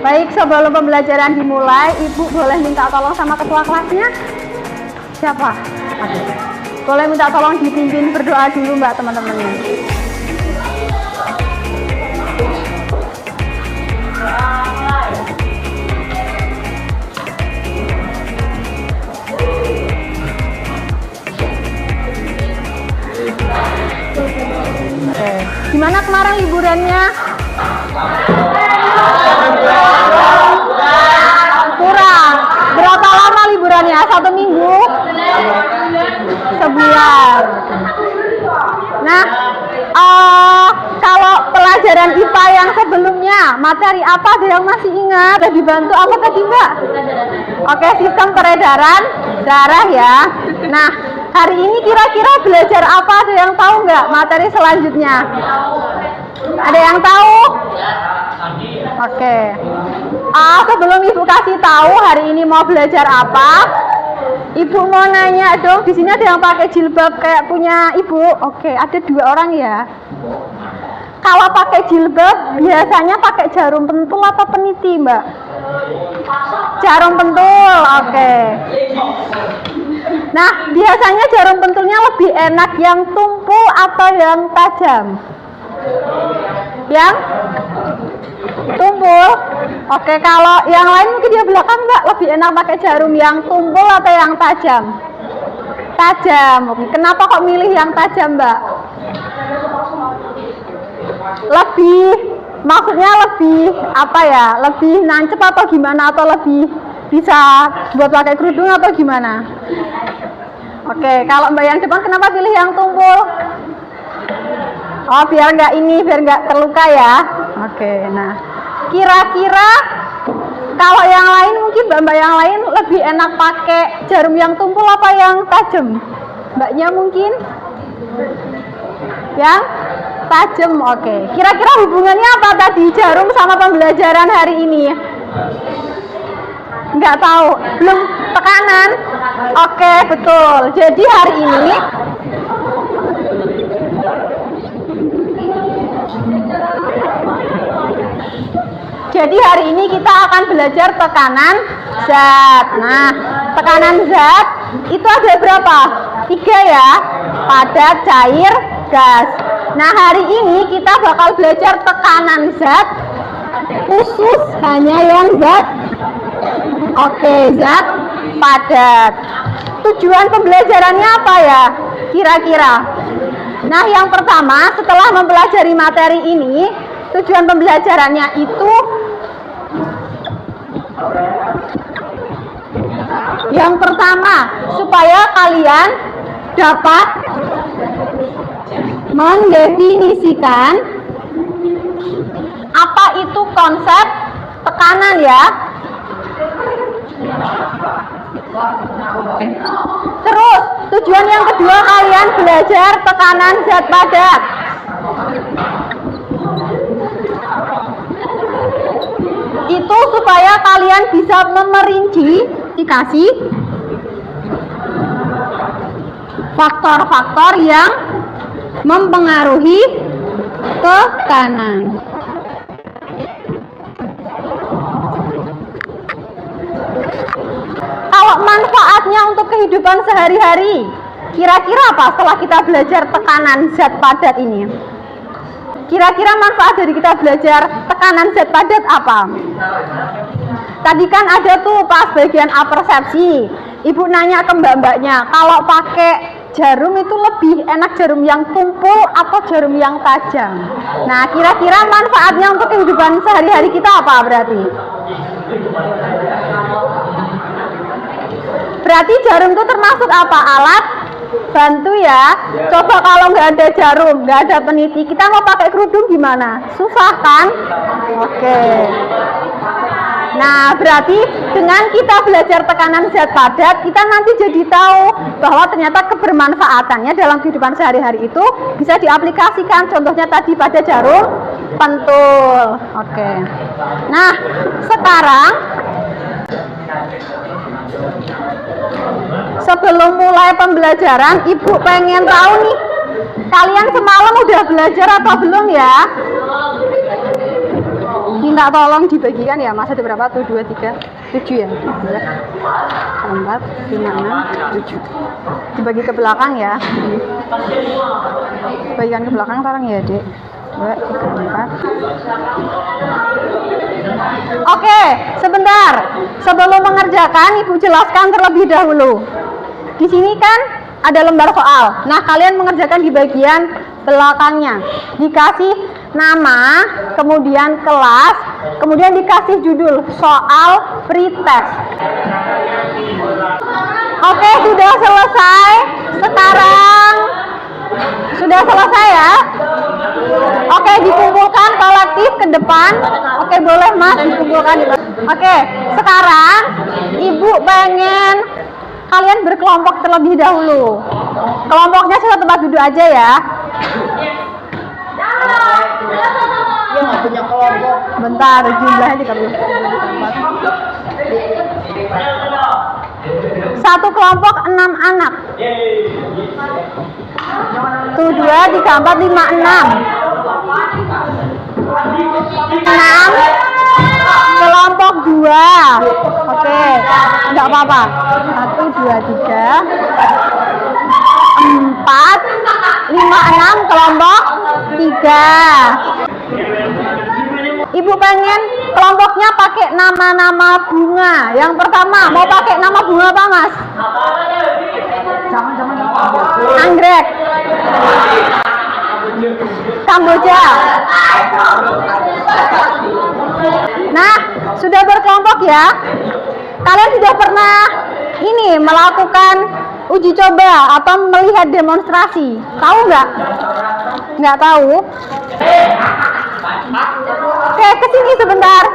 Baik, sebelum pembelajaran dimulai, Ibu boleh minta tolong sama ketua kelasnya? Siapa? Oke. Boleh minta tolong dipimpin berdoa dulu Mbak teman-temannya. Oke. Gimana kemarin liburannya? Kurang. Berapa lama liburannya? 1 minggu? Sebulan. Nah, kalau pelajaran IPA yang sebelumnya, materi apa ada yang masih ingat? Ada dibantu apa tadi Mbak? Oke, sistem peredaran darah ya. Nah, hari ini kira-kira belajar apa? Ada yang tahu nggak materi selanjutnya? Ada yang tahu? Oke. Sebelum Ibu kasih tahu hari ini mau belajar apa, Ibu mau nanya dong. Di sini ada yang pakai jilbab kayak punya Ibu. Oke, ada 2 orang ya. Kalau pakai jilbab biasanya pakai jarum pentul atau peniti, Mbak? Jarum pentul. Oke. Nah, biasanya jarum pentulnya lebih enak yang tumpul atau yang tajam? Yang tumpul. Oke, kalau yang lain mungkin di belakang Mbak lebih enak pakai jarum yang tumpul atau yang tajam? Tajam. Oke, kenapa kok milih yang tajam Mbak? Lebih, maksudnya lebih apa ya? Lebih nancep atau gimana? Atau lebih bisa buat pakai kerudung atau gimana? Oke, kalau Mbak yang depan kenapa pilih yang tumpul? Oh, biar nggak terluka ya. Oke, nah kira-kira kalau yang lain mungkin mbak-mbak yang lain lebih enak pakai jarum yang tumpul apa yang tajam? Mbaknya mungkin yang tajam. Oke, kira-kira hubungannya apa tadi jarum sama pembelajaran hari ini? Nggak tahu, belum tekanan. Oke, betul. Jadi hari ini kita akan belajar tekanan zat. Nah, tekanan zat itu ada berapa? 3 ya, padat, cair, gas. Nah, hari ini kita bakal belajar tekanan zat khusus hanya yang zat. Oke, zat padat. Tujuan pembelajarannya apa ya? Kira-kira. Nah, yang pertama setelah mempelajari materi ini, tujuan pembelajarannya itu yang pertama supaya kalian dapat mendefinisikan apa itu konsep tekanan ya. Terus tujuan yang kedua kalian belajar tekanan zat padat. Itu supaya kalian bisa memerinci dikasih faktor-faktor yang mempengaruhi tekanan. Kalau manfaatnya untuk kehidupan sehari-hari, kira-kira apa setelah kita belajar tekanan zat padat ini? Kira-kira manfaat dari kita belajar tekanan zat padat apa? Tadi kan ada tuh pas bagian apersepsi, Ibu nanya ke mbak-mbaknya, kalau pakai jarum itu lebih enak jarum yang tumpul atau jarum yang tajam? Nah, kira-kira manfaatnya untuk kehidupan sehari-hari kita apa berarti? Berarti jarum itu termasuk apa? Alat bantu ya. Coba kalau nggak ada jarum, nggak ada peniti, kita mau pakai kerudung gimana? Susah kan? Oke. Nah, berarti dengan kita belajar tekanan zat padat, kita nanti jadi tahu bahwa ternyata kebermanfaatannya dalam kehidupan sehari-hari itu bisa diaplikasikan. Contohnya tadi pada jarum pentul. Oke. Nah, sekarang sebelum mulai pembelajaran, Ibu pengen tahu nih, kalian semalam udah belajar atau belum ya? minta tolong dibagikan ya, Mas. Ada berapa tuh? 2, 3, 7 ya? 2, 4, 5, 6, 7. Dibagi ke belakang ya. Bagikan ke belakang sekarang ya, Dek. 2, 3, 4. Oke, sebentar. Sebelum mengerjakan, Ibu jelaskan terlebih dahulu. Di sini kan ada lembar soal. Nah, kalian mengerjakan di bagian belakangnya. Dikasih nama, kemudian kelas, kemudian dikasih judul soal pretest. Oke, sudah selesai. Sekarang sudah selesai ya. Oke, dikumpulkan kolektif ke depan. Oke, boleh Mas dikumpulkan. Oke, sekarang Ibu pengen kalian berkelompok terlebih dahulu. Kelompoknya satu tempat duduk aja ya. Dia nggak punya kelompok. Bentar, jumlahnya ditambah. Satu kelompok 6 anak. Tuh 2 ditambah 5, 6. 6 kelompok 2. Oke, enggak apa-apa. 1, 2, 3, 4, 5, 6 kelompok 3. Ibu pengen kelompoknya pakai nama-nama bunga. Yang pertama, mau pakai nama bunga apa, Mas? Anggrek, Kamboja. Nah, sudah berkelompok ya. Kalian sudah pernah ini melakukan uji coba atau melihat demonstrasi? Tahu nggak? Nggak tahu? Oke, kesini sebentar.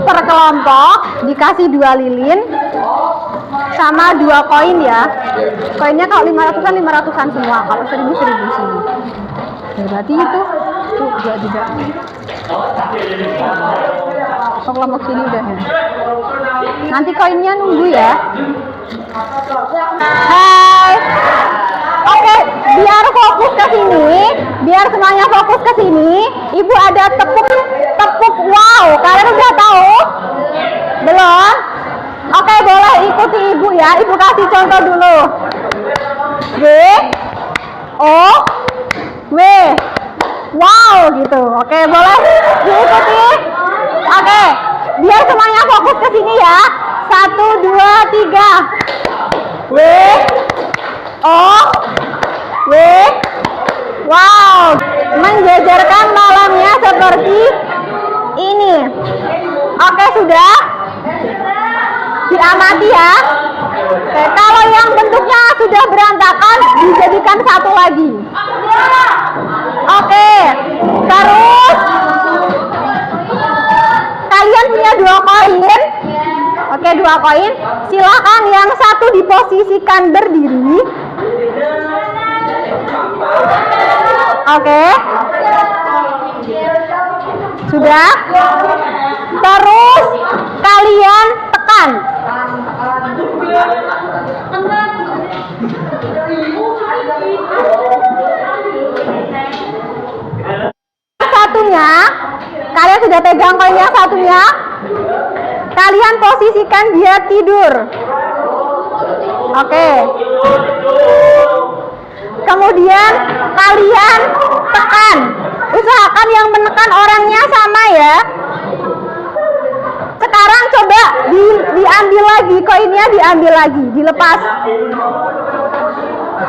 Per kelompok dikasih 2 lilin sama 2 koin ya. Koinnya kalau 500-an 500-an semua, kalau 1000 1000 semua. Ya, berarti itu tuh 2, 3. Oh, kelompok sini udah ya. Nanti koinnya nunggu ya. Hai. Oke, biar fokus ke sini, biar semuanya fokus ke sini. Ibu ada tepuk wow. Kalian udah tahu? Belum? Oke, boleh ikuti Ibu ya. Ibu kasih contoh dulu. W O W. Wow gitu. Oke, boleh diikuti. Oke, biar semuanya fokus ke sini ya. 1, 2, 3. W O W. Wow, menjajarkan malamnya seperti ini. Oke, sudah diamati ya. Oke, kalau yang bentuknya sudah berantakan dijadikan satu lagi. Oke, terus kalian punya 2 koin. Oke, 2 koin. Silakan yang satu diposisikan berdiri. Oke. Sudah? Terus kalian tekan. Satunya, kalian sudah pegang koinnya satunya. Kalian posisikan dia tidur. Oke. Kemudian kalian tekan. Usahakan yang menekan orangnya sama ya. Sekarang coba diambil lagi, koinnya diambil lagi, dilepas.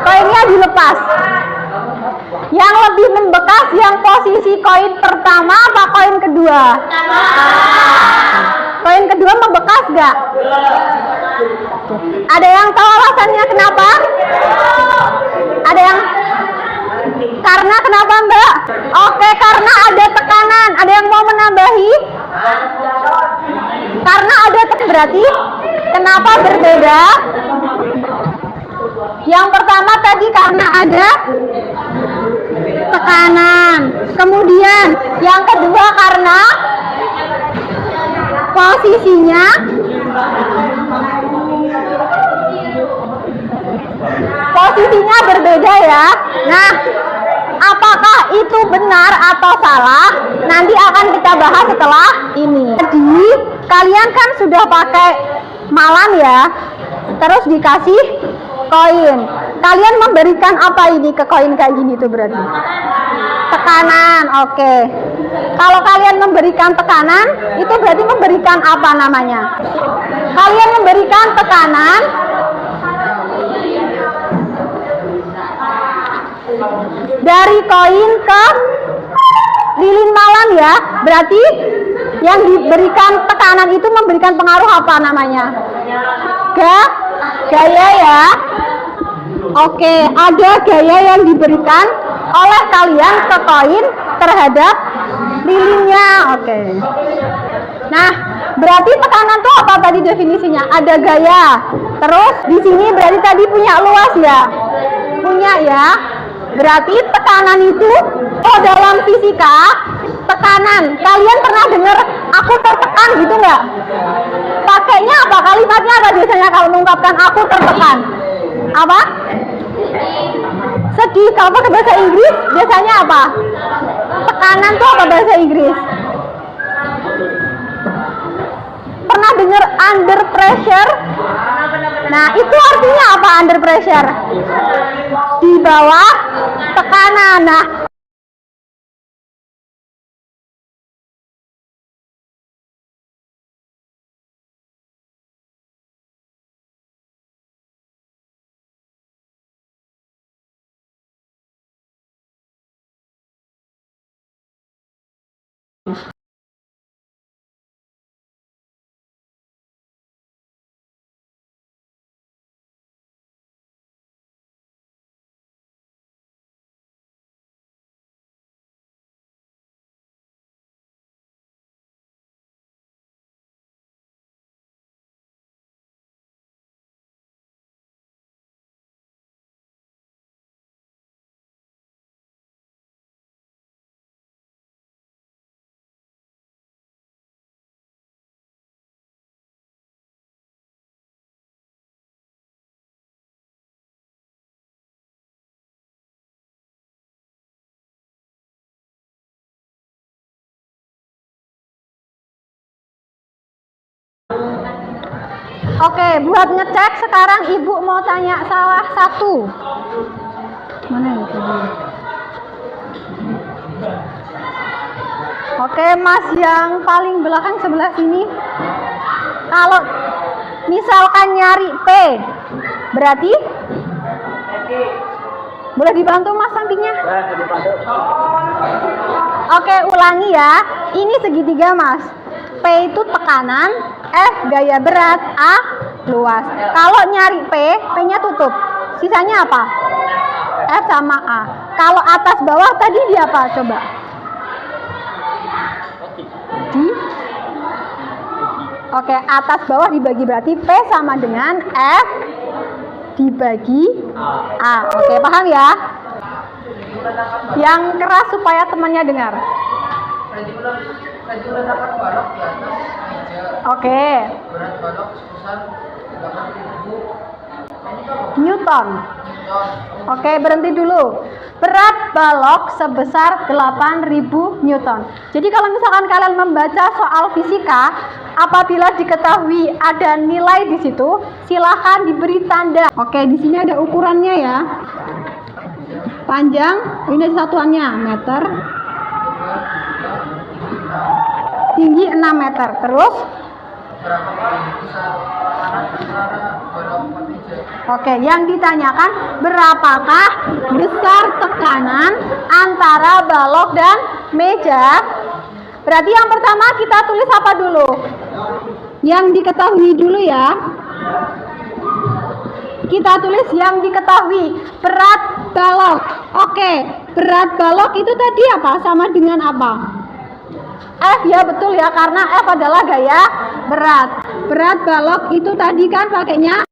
Koinnya dilepas. Yang lebih membekas yang posisi koin pertama apa koin kedua? Koin kedua membekas gak? Ada yang tahu alasannya kenapa? Ada yang? Karena kenapa Mbak? Oke, karena ada tekanan. Ada yang mau menambahi? Karena ada tekanan, berarti kenapa berbeda? Yang pertama tadi karena ada tekanan. Kemudian yang kedua karena posisinya berbeda ya. Nah, apakah itu benar atau salah nanti akan kita bahas setelah ini. Jadi kalian kan sudah pakai malam ya, terus dikasih koin. Kalian memberikan apa ini ke koin kayak gini tuh berarti? Tekanan. Oke. Kalau kalian memberikan tekanan, itu berarti memberikan apa namanya? Kalian memberikan tekanan dari koin ke lilin malam ya. Berarti yang diberikan tekanan itu memberikan pengaruh apa namanya? Gaya ya. Oke, ada gaya yang diberikan oleh kalian ke koin terhadap lilinnya. Oke. Nah, berarti tekanan itu apa tadi definisinya? Ada gaya. Terus di sini berarti tadi punya luas ya. Punya ya. Berarti tekanan itu dalam fisika tekanan. Kalian pernah dengar aku tertekan gitu nggak? Pakainya apa? Kalimatnya apa biasanya kalau mengungkapkan aku tertekan? Apa? Sedih. Kalau pakai bahasa Inggris biasanya apa? Tekanan tuh apa bahasa Inggris? Pernah dengar under pressure? Nah, itu artinya apa under pressure? Di bawah tekanan. Nah, oke, buat ngecek sekarang Ibu mau tanya salah satu. Mana itu? Oke, Mas yang paling belakang sebelah sini. Kalau misalkan nyari P, berarti boleh dibantu Mas sampingnya? Oke, ulangi ya. Ini segitiga Mas. P itu tekanan, F gaya berat, A luas. Kalau nyari P, P-nya tutup. Sisanya apa? F sama A. Kalau atas bawah tadi di apa? Coba. Oke, atas bawah dibagi berarti P sama dengan F dibagi A. Oke, paham ya? Yang keras supaya temannya dengar. Oke. Newton. Oke, berhenti dulu. Berat balok sebesar 8.000 Newton. Jadi kalau misalkan kalian membaca soal fisika, apabila diketahui ada nilai di situ, silahkan diberi tanda. Oke, di sini ada ukurannya ya. Panjang, ini satuannya meter. Tinggi 6 meter. Terus? Oke, yang ditanyakan berapakah besar tekanan antara balok dan meja? Berarti yang pertama kita tulis apa dulu? Yang diketahui dulu ya. Kita tulis yang diketahui. Berat balok. Oke, berat balok itu tadi apa? Sama dengan apa? F ya, betul ya, karena F adalah gaya berat. Berat balok itu tadi kan pakainya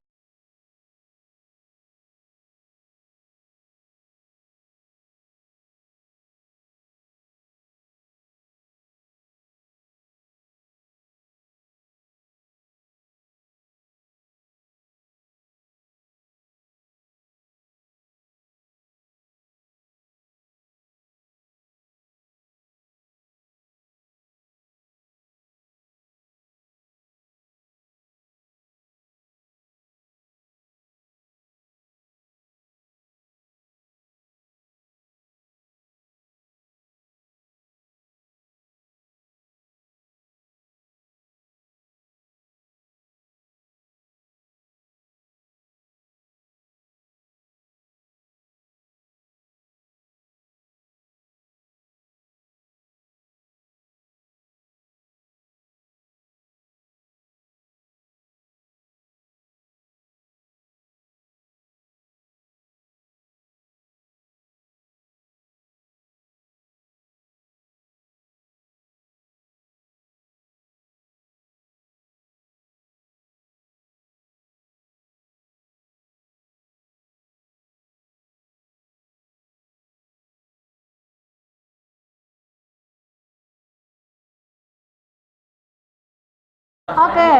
Oke.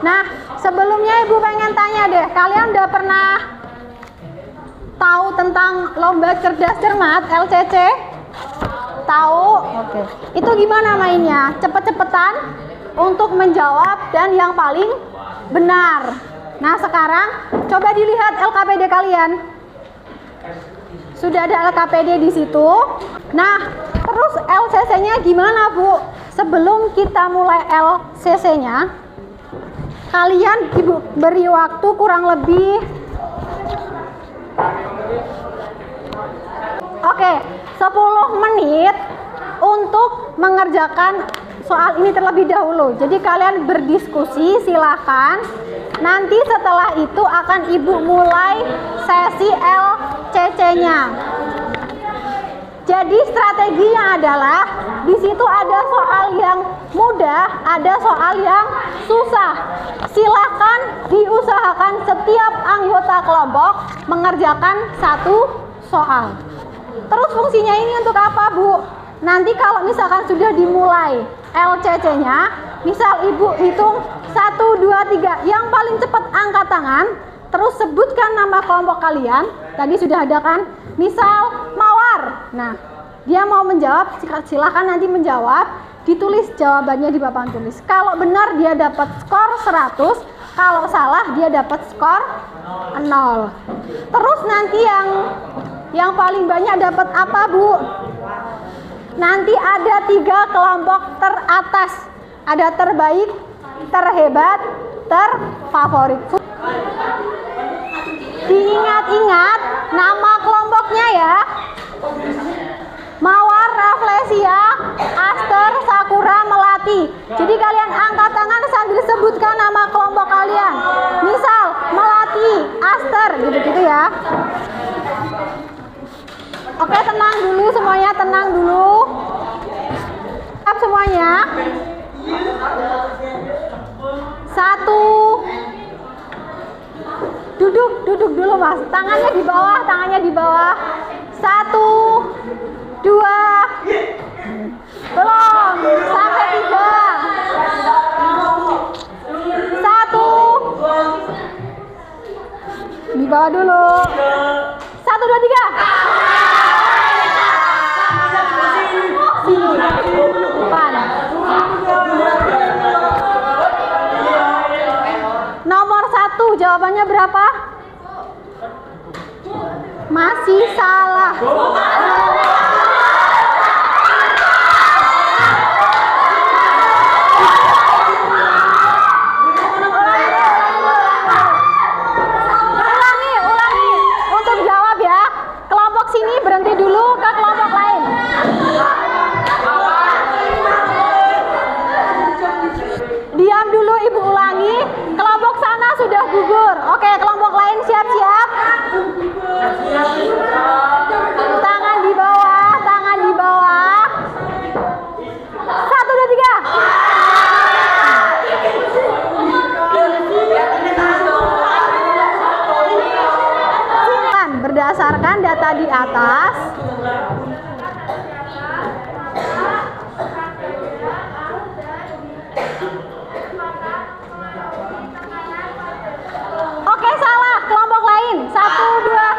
Nah, sebelumnya Ibu pengen tanya deh, kalian udah pernah tahu tentang lomba cerdas cermat LCC? Tahu? Oke. Itu gimana mainnya? Cepet-cepetan untuk menjawab dan yang paling benar. Nah, sekarang coba dilihat LKPD kalian. Sudah ada LKPD di situ. Nah, terus LCC-nya gimana, Bu? Sebelum kita mulai LCC-nya, kalian Ibu beri waktu kurang lebih 10 menit untuk mengerjakan soal ini terlebih dahulu. Jadi kalian berdiskusi, silahkan. Nanti setelah itu akan Ibu mulai sesi LCC-nya. Jadi strateginya adalah di situ ada soal yang mudah, ada soal yang susah. Silakan diusahakan setiap anggota kelompok mengerjakan satu soal. Terus fungsinya ini untuk apa, Bu? Nanti kalau misalkan sudah dimulai LCC-nya, misal Ibu hitung 1, 2, 3, yang paling cepat angkat tangan, terus sebutkan nama kelompok kalian. Tadi sudah ada kan? Misal Mawar. Nah, dia mau menjawab, silakan nanti menjawab, ditulis jawabannya di papan tulis. Kalau benar dia dapat skor 100, kalau salah dia dapat skor 0. Terus nanti yang paling banyak dapat apa, Bu? Nanti ada 3 kelompok teratas. Ada terbaik, terhebat, terfavorit. Diingat-ingat nama kelompoknya ya. Mawar, Rafflesia, Aster, Sakura, Melati. Jadi kalian angkat tangan sambil sebutkan nama kelompok kalian. Misal Melati, Aster, gitu-gitu ya. Oke, tenang dulu semuanya, tenang dulu. Siap semuanya. 1. Duduk dulu Mas. Tangannya di bawah, tangannya di bawah. 1, 2, belum, sampai 3. 1, di bawah dulu. 1, 2, 3. Sini, depan. Nomor 1, jawabannya berapa? Masih salah. Ulangi. Untuk jawab ya. Kelompok sini berhenti dulu, ke kelompok lain. Diam dulu, Ibu ulangi. Kelompok sana sudah gugur. Oke, kelompok lain siap-siap. Tangan di bawah, tangan di bawah. 1, 2, 3. Berdasarkan data di atas, oke, salah. Kelompok lain. 1, 2.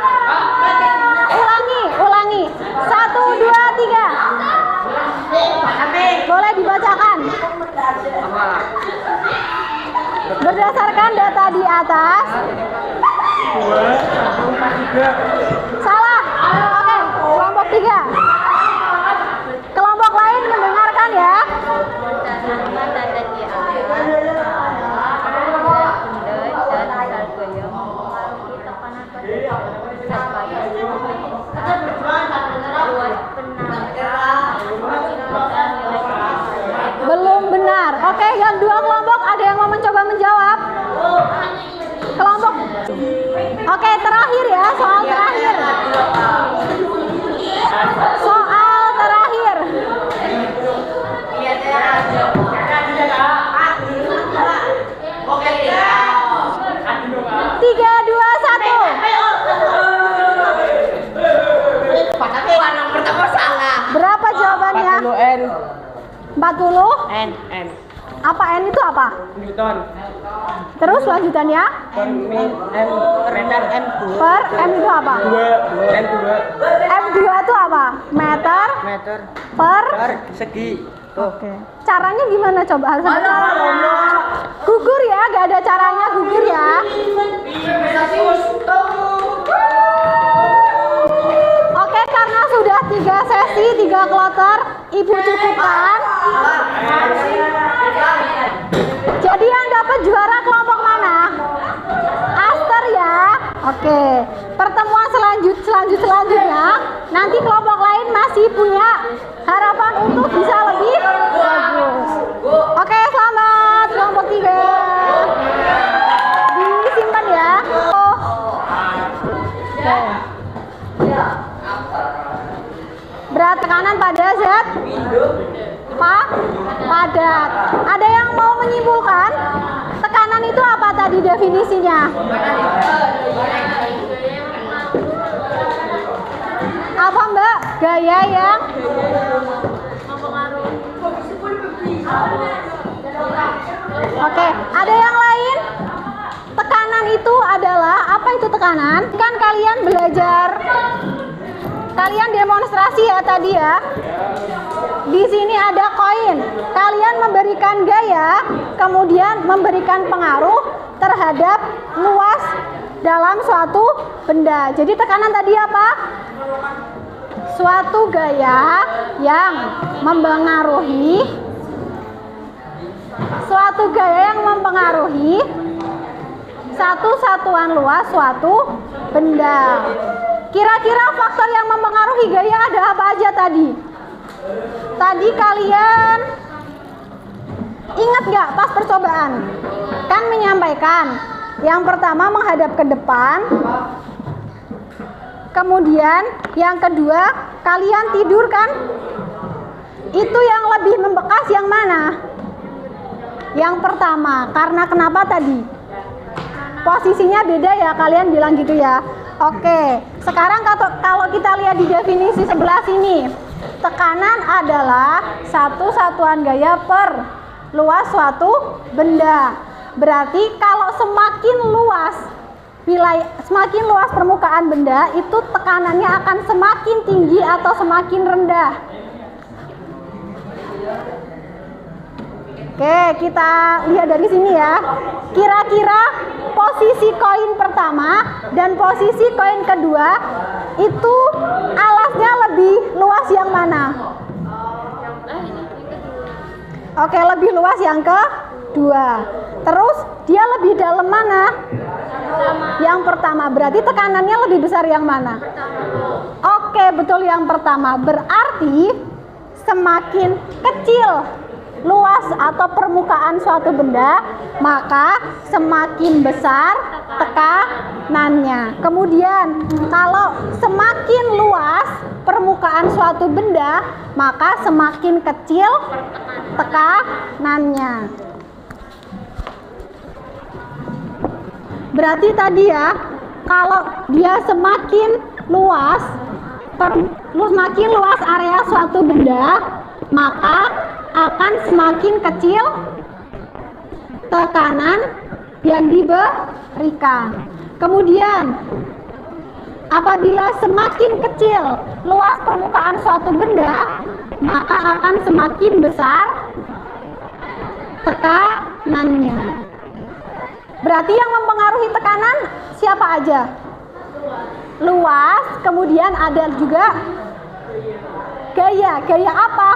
Ulangi. 1, 2, 3. Boleh dibacakan. Berdasarkan data di atas. Salah. Oke, kelompok 3. Kelompok lain mendengarkan ya. Belum benar. Oke, yang 2 kelompok ada yang mau mencoba menjawab? Kelompok. Oke, terakhir ya, soal terakhir. Soal terakhir. 3, 2, 1. Berapa jawabannya? 40 N. 40? N. Apa N itu apa? Newton. Terus lanjutannya? Per meter M2. Per M itu apa? 2 M2. M2 itu apa? Meter Meter per. per segi. Tuh. Oke. Caranya gimana coba? Harus ada caranya. Gugur ya, gak ada caranya, gugur ya. Oke, karena sudah 3 sesi, 3 kloter, Ibu cukupkan. Jadi yang dapat juara kelompok mana? Aster ya. Oke. Pertemuan selanjutnya, nanti kelompok lain masih punya harapan untuk bisa lebih bagus. Oke, selamat kelompok 3. Disimpan ya. Oke. Berat tekanan pada zat padat. Ada yang mau menyimpulkan? Tekanan itu apa tadi definisinya? Apa Mbak? Gaya yang Oke, ada yang lain? Tekanan itu adalah apa itu tekanan? Kan kalian belajar, kalian demonstrasi ya tadi ya. Di sini ada koin. Kalian memberikan gaya, kemudian memberikan pengaruh terhadap luas dalam suatu benda. Jadi tekanan tadi apa? Suatu gaya yang mempengaruhi satu satuan luas suatu benda. Kira-kira faktor yang mempengaruhi gaya ada apa aja tadi? Tadi kalian ingat nggak pas percobaan? Kan menyampaikan yang pertama menghadap ke depan, kemudian yang kedua kalian tidur kan? Itu yang lebih membekas yang mana? Yang pertama, karena kenapa tadi? Posisinya beda ya, kalian bilang gitu ya. Oke, sekarang kalau kita lihat di definisi sebelah sini, tekanan adalah satu satuan gaya per luas suatu benda. Berarti kalau semakin luas semakin luas permukaan benda, itu tekanannya akan semakin tinggi atau semakin rendah. Oke, kita lihat dari sini ya. Kira-kira posisi koin pertama dan posisi koin kedua itu alasnya lebih luas yang mana? Oke, lebih luas yang kedua. Terus dia lebih dalam mana? Yang pertama. Berarti tekanannya lebih besar yang mana? Oke, betul yang pertama. Berarti semakin kecil luas atau permukaan suatu benda, maka semakin besar tekanannya. Kemudian kalau semakin luas permukaan suatu benda, maka semakin kecil tekanannya. Berarti tadi ya, kalau dia semakin luas area suatu benda, maka akan semakin kecil tekanan yang diberikan. Kemudian apabila semakin kecil luas permukaan suatu benda, maka akan semakin besar tekanannya. Berarti yang mempengaruhi tekanan siapa aja? Luas, kemudian ada juga gaya. Gaya apa?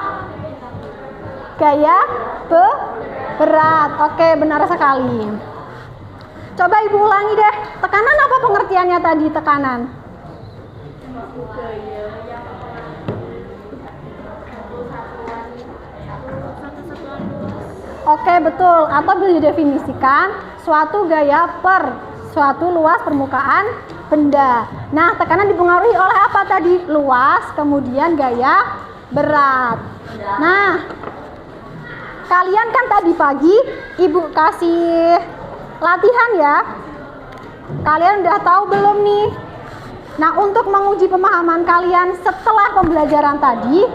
Gaya berat. Oke, benar sekali. Coba Ibu ulangi deh. Tekanan apa pengertiannya tadi tekanan? Oke, betul. Atau bisa didefinisikan suatu gaya per suatu luas permukaan benda. Nah, tekanan dipengaruhi oleh apa tadi? Luas, kemudian gaya berat. Nah, kalian kan tadi pagi Ibu kasih latihan ya. Kalian udah tahu belum nih? Nah, untuk menguji pemahaman kalian setelah pembelajaran tadi,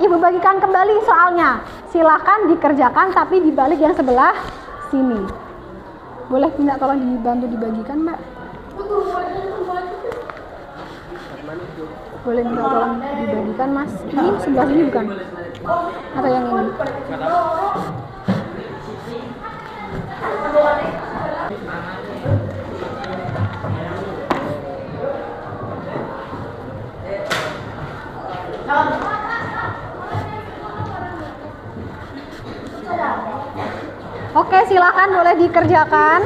Ibu bagikan kembali soalnya. silahkan dikerjakan tapi dibalik yang sebelah sini. Boleh minta tolong dibantu dibagikan, Mbak? Boleh minta tolong dibagikan, Mas? Ini sebelah sini bukan? Atau yang ini? Oke, silakan boleh dikerjakan.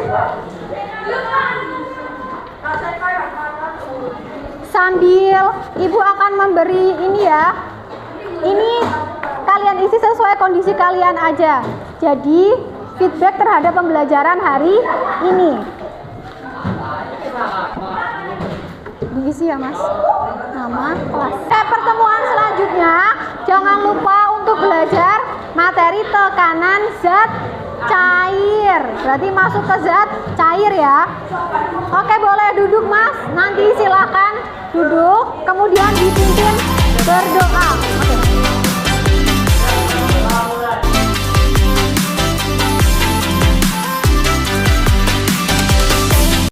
Sambil Ibu akan memberi ini ya. Ini kalian isi sesuai kondisi kalian aja. Jadi, feedback terhadap pembelajaran hari ini. Diisi ya, Mas. Nama, kelas. Pertemuan selanjutnya, jangan lupa untuk belajar materi tekanan zat cair. Berarti masuk ke zat cair ya. Oke, boleh duduk, Mas. Nanti silakan duduk, kemudian dipimpin berdoa. Oke.